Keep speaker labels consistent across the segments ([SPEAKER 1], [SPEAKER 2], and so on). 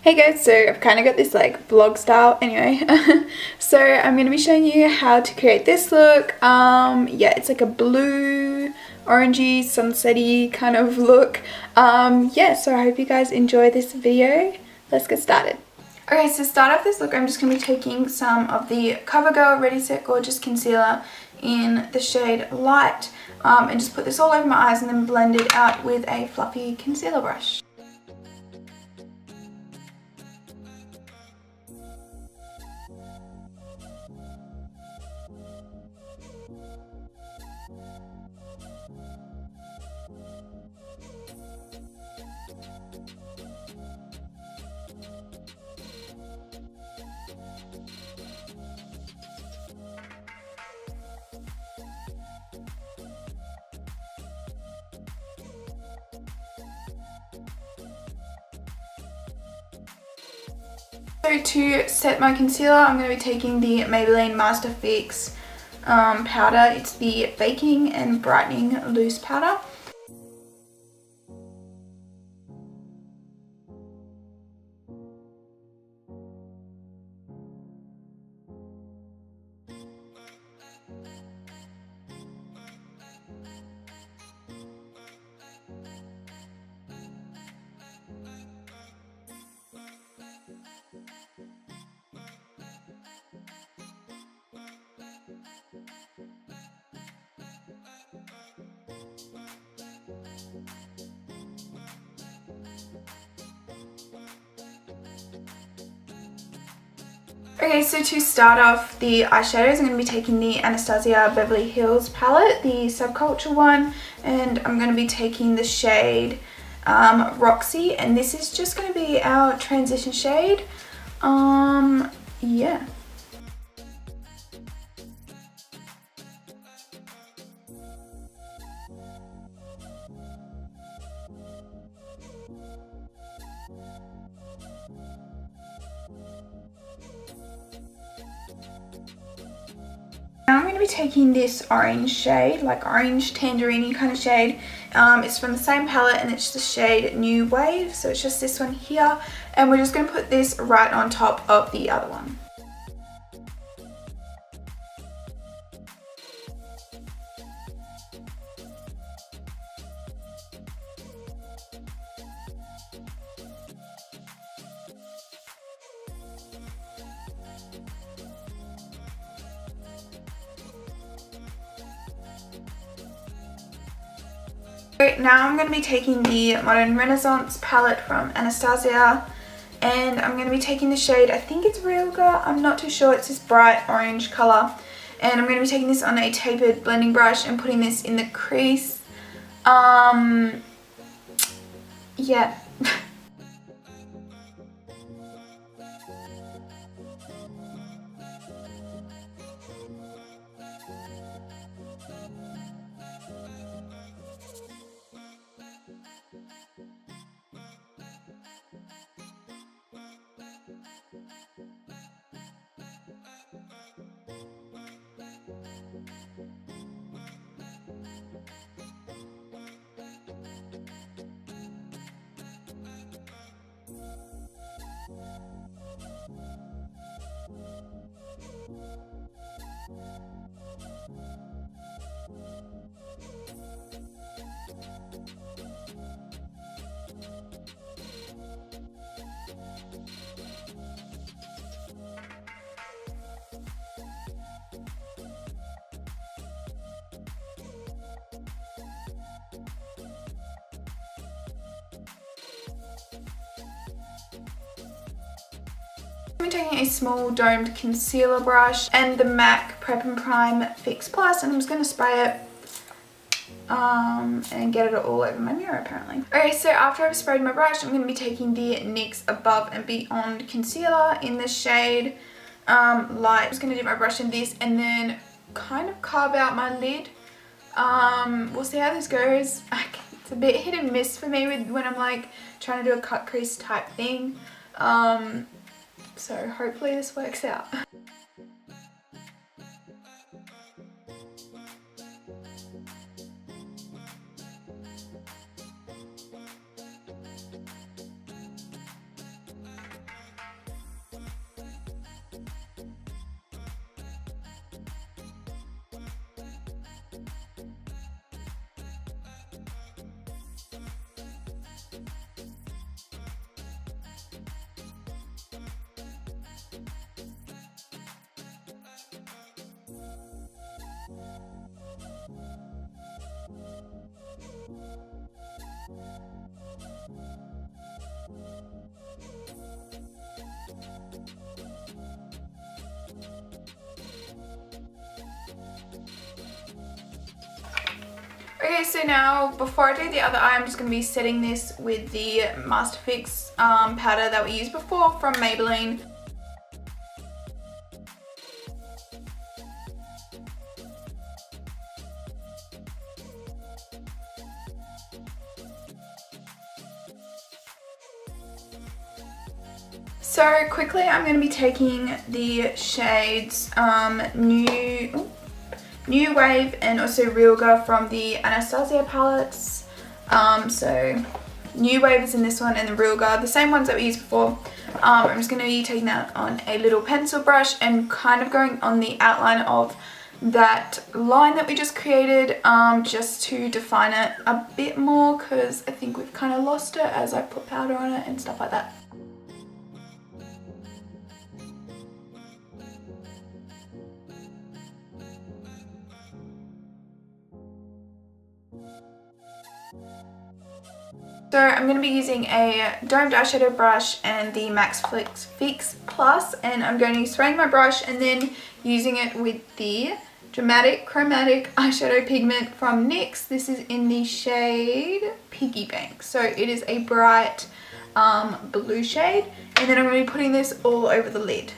[SPEAKER 1] Hey guys, so I've kind of got this like vlog style anyway. So I'm going to be showing you how to create this look. Yeah, it's like a blue, orangey, sunsetty kind of look. Yeah, so I hope you guys enjoy this video. Let's get started. Okay, so to start off this look, I'm just going to be taking some of the Covergirl Ready Set Gorgeous Concealer in the shade Light, and just put this all over my eyes and then blend it out with a fluffy concealer brush. So to set my concealer, I'm going to be taking the Maybelline Master Fix powder. It's the Baking and Brightening Loose Powder. Okay, so to start off the eyeshadows, I'm going to be taking the Anastasia Beverly Hills palette, the Subculture one, and I'm going to be taking the shade Roxy, and this is just going to be our transition shade. Yeah. Now I'm going to be taking this orange shade, like orange tangerine kind of shade. It's from the same palette and it's the shade New Wave, so it's just this one here. And we're just going to put this right on top of the other one. Now I'm going to be taking the Modern Renaissance palette from Anastasia, and I'm going to be taking the shade, I think it's Realgar, I'm not too sure, it's this bright orange colour, and I'm going to be taking this on a tapered blending brush and putting this in the crease. Yeah. I'm taking a small domed concealer brush and the MAC Prep and Prime Fix Plus, and I'm just going to spray it and get it all over my mirror apparently. Okay, so after I've sprayed my brush, I'm going to be taking the NYX Above and Beyond concealer in the shade Light. I'm just going to dip my brush in this and then kind of carve out my lid. We'll see how this goes. It's a bit hit and miss for me when I'm like trying to do a cut crease type thing. So hopefully this works out. Okay, so now before I do the other eye, I'm just going to be setting this with the Master Fix powder that we used before from Maybelline. So quickly, I'm going to be taking the shades New Wave and also Realgar from the Anastasia palettes. So New Wave is in this one and the Realgar, the same ones that we used before. I'm just going to be taking that on a little pencil brush and kind of going on the outline of that line that we just created, just to define it a bit more, because I think we've kind of lost it as I put powder on it and stuff like that. So I'm going to be using a domed eyeshadow brush and the Max Fix Plus, and I'm going to be spraying my brush and then using it with the Dramatic Chromatic eyeshadow pigment from NYX. This is in the shade Piggy Bank. So it is a bright blue shade, and then I'm going to be putting this all over the lid.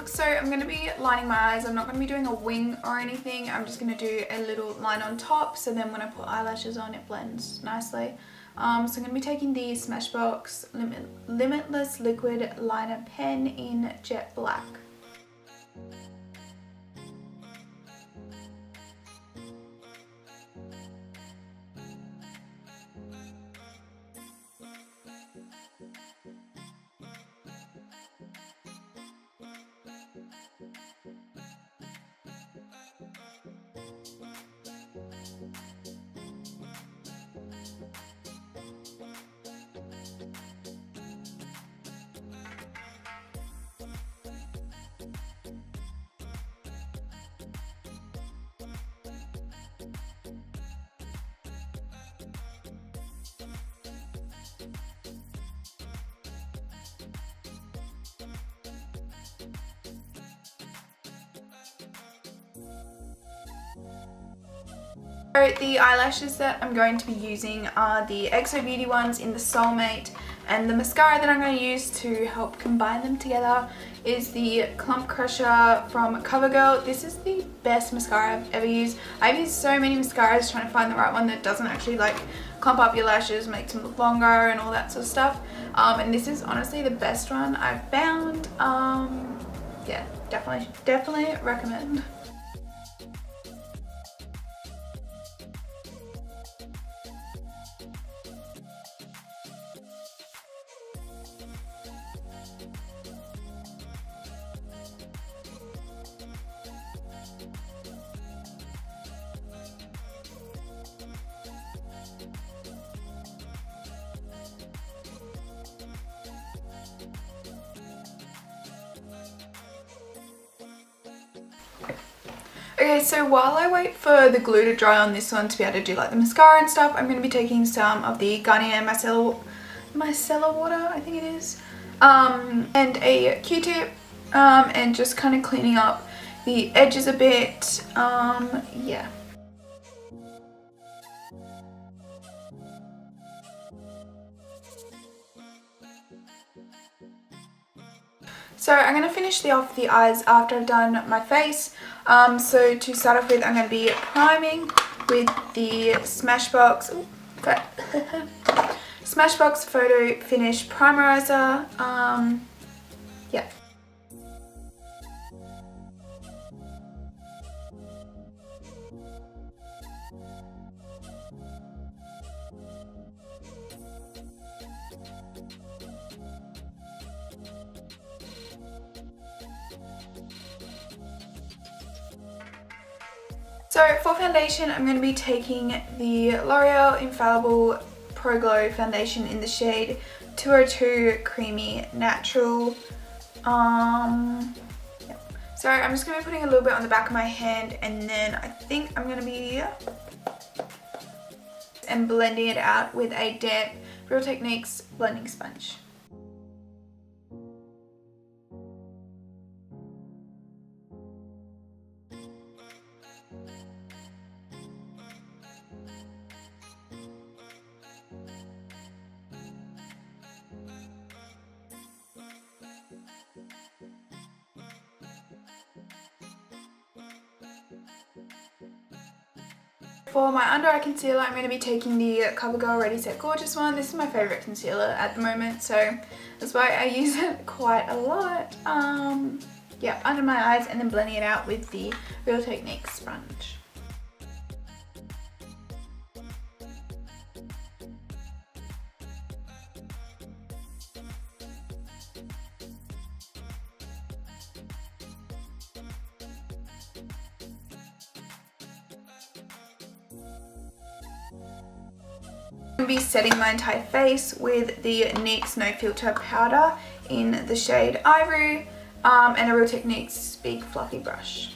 [SPEAKER 1] So I'm going to be lining my eyes. I'm not going to be doing a wing or anything. I'm just going to do a little line on top, so then when I put eyelashes on it blends nicely. So I'm going to be taking the Smashbox Limitless Liquid Liner Pen in Jet Black. So the eyelashes that I'm going to be using are the XO Beauty ones in the Soulmate, and the mascara that I'm going to use to help combine them together is the Clump Crusher from Covergirl. This is the best mascara I've ever used. I've used so many mascaras trying to find the right one that doesn't actually like clump up your lashes, makes them look longer and all that sort of stuff. And this is honestly the best one I've found. Yeah, definitely recommend. Okay, so while I wait for the glue to dry on this one to be able to do like the mascara and stuff, I'm going to be taking some of the Garnier Micellar Water, I think it is, and a Q-tip, and just kind of cleaning up the edges a bit, yeah. So I'm going to finish off the eyes after I've done my face. So to start off with, I'm going to be priming with the Smashbox Smashbox Photo Finish Primerizer. Yeah. So for foundation, I'm going to be taking the L'Oreal Infallible Pro Glow foundation in the shade 202 Creamy Natural. So I'm just going to be putting a little bit on the back of my hand, and then I think I'm going to be blending it out with a damp Real Techniques blending sponge. For my under eye concealer, I'm going to be taking the Covergirl Ready Set Gorgeous one. This is my favourite concealer at the moment, so that's why I use it quite a lot. Yeah, under my eyes, and then blending it out with the Real Techniques sponge. I'm going to be setting my entire face with the NYX No Filter powder in the shade Ivory, and a Real Techniques big fluffy brush.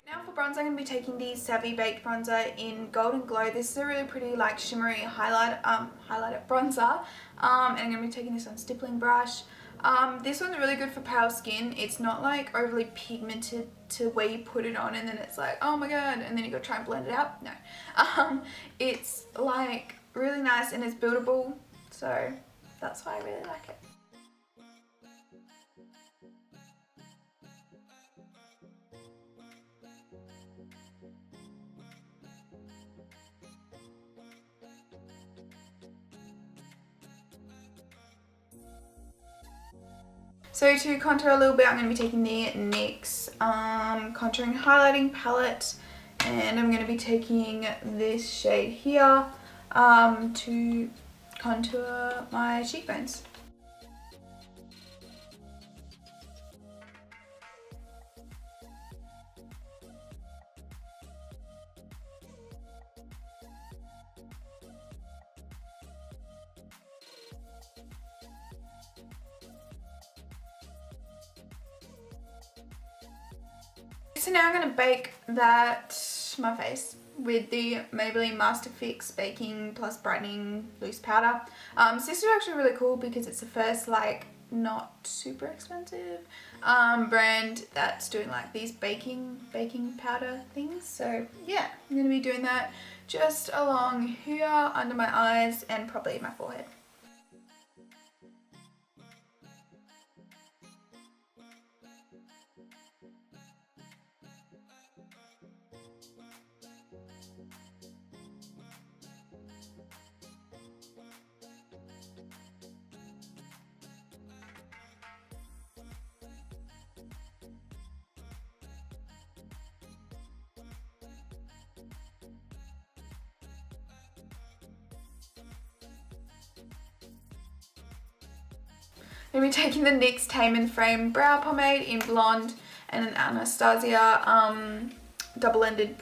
[SPEAKER 1] Now for bronzer, I'm going to be taking the Savvy Baked Bronzer in Golden Glow. This is a really pretty like shimmery highlighter bronzer, and I'm going to be taking this on stippling brush. This one's really good for pale skin. It's not like overly pigmented to where you put it on and then it's like, oh my god, and then you gotta try and blend it out. No. It's like really nice and it's buildable, so that's why I really like it. So to contour a little bit, I'm going to be taking the NYX Contouring Highlighting Palette, and I'm going to be taking this shade here to contour my cheekbones. So now I'm going to bake my face with the Maybelline Master Fix Baking Plus Brightening Loose Powder. So this is actually really cool because it's the first like not super expensive brand that's doing like these baking powder things. So yeah, I'm going to be doing that just along here, under my eyes, and probably my forehead. I'm going to be taking the NYX Tame and Frame Brow Pomade in Blonde and an Anastasia double-ended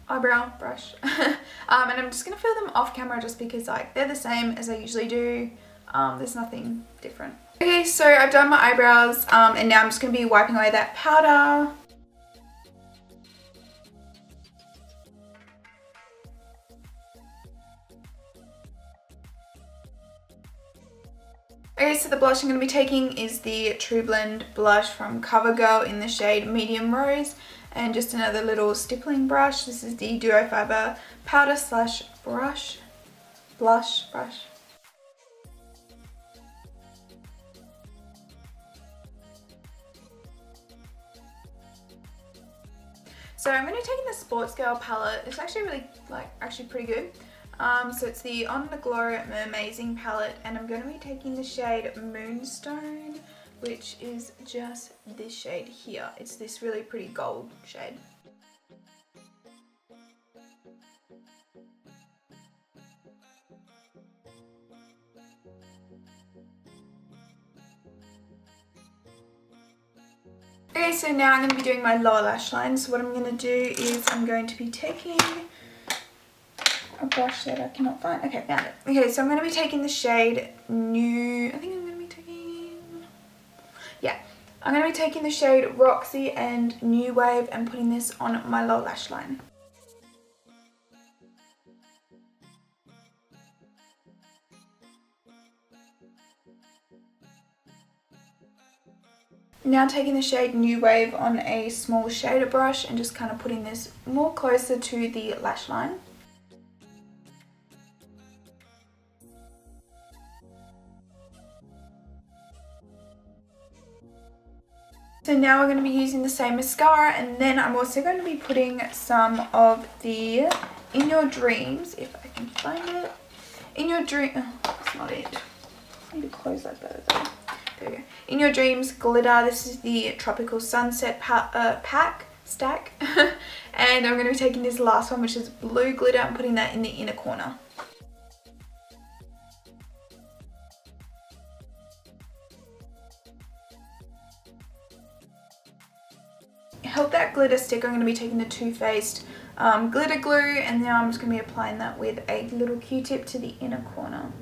[SPEAKER 1] eyebrow brush. And I'm just going to fill them off camera just because like they're the same as I usually do. There's nothing different. Okay, so I've done my eyebrows and now I'm just going to be wiping away that powder. Okay, so the blush I'm going to be taking is the True Blend blush from Covergirl in the shade Medium Rose, and just another little stippling brush. This is the Duo Fiber powder slash blush brush. So I'm going to be taking the Sportsgirl palette. It's actually really, actually pretty good. So it's the On The Glow Mermazing palette, and I'm going to be taking the shade Moonstone, which is just this shade here. It's this really pretty gold shade. Okay, so now I'm going to be doing my lower lash line. So what I'm going to do is I'm going to be taking a brush that I cannot find. Okay, found it. Okay, so I'm going to be taking the shade New... I think I'm going to be taking... Yeah. I'm going to be taking the shade Roxy and New Wave and putting this on my lower lash line. Now taking the shade New Wave on a small shader brush and just kind of putting this more closer to the lash line. So now we're going to be using the same mascara, and then I'm also going to be putting some of the In Your Dreams, if I can find it. In Your Dream... Oh, that's not it. I need to close that better though. There we go. In Your Dreams glitter. This is the Tropical Sunset stack. And I'm going to be taking this last one, which is blue glitter, and putting that in the inner corner. Help that glitter stick, I'm going to be taking the Too Faced glitter glue, and now I'm just going to be applying that with a little Q-tip to the inner corner.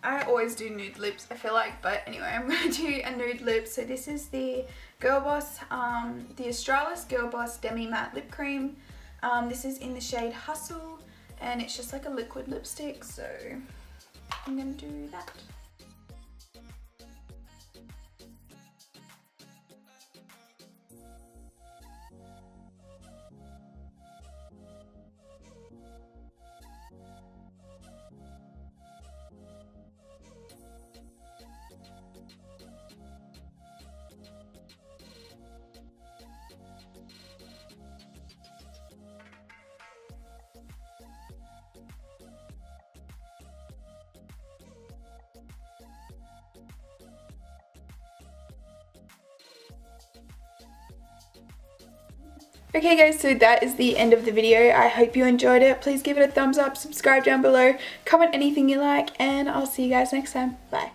[SPEAKER 1] I always do nude lips, I feel like, but anyway, I'm going to do a nude lip. So this is the Girl Boss, the Australis Girl Boss Demi Matte Lip Cream. This is in the shade Hustle, and it's just like a liquid lipstick, so I'm going to do that. Okay guys, so that is the end of the video. I hope you enjoyed it. Please give it a thumbs up, subscribe down below, comment anything you like, and I'll see you guys next time. Bye.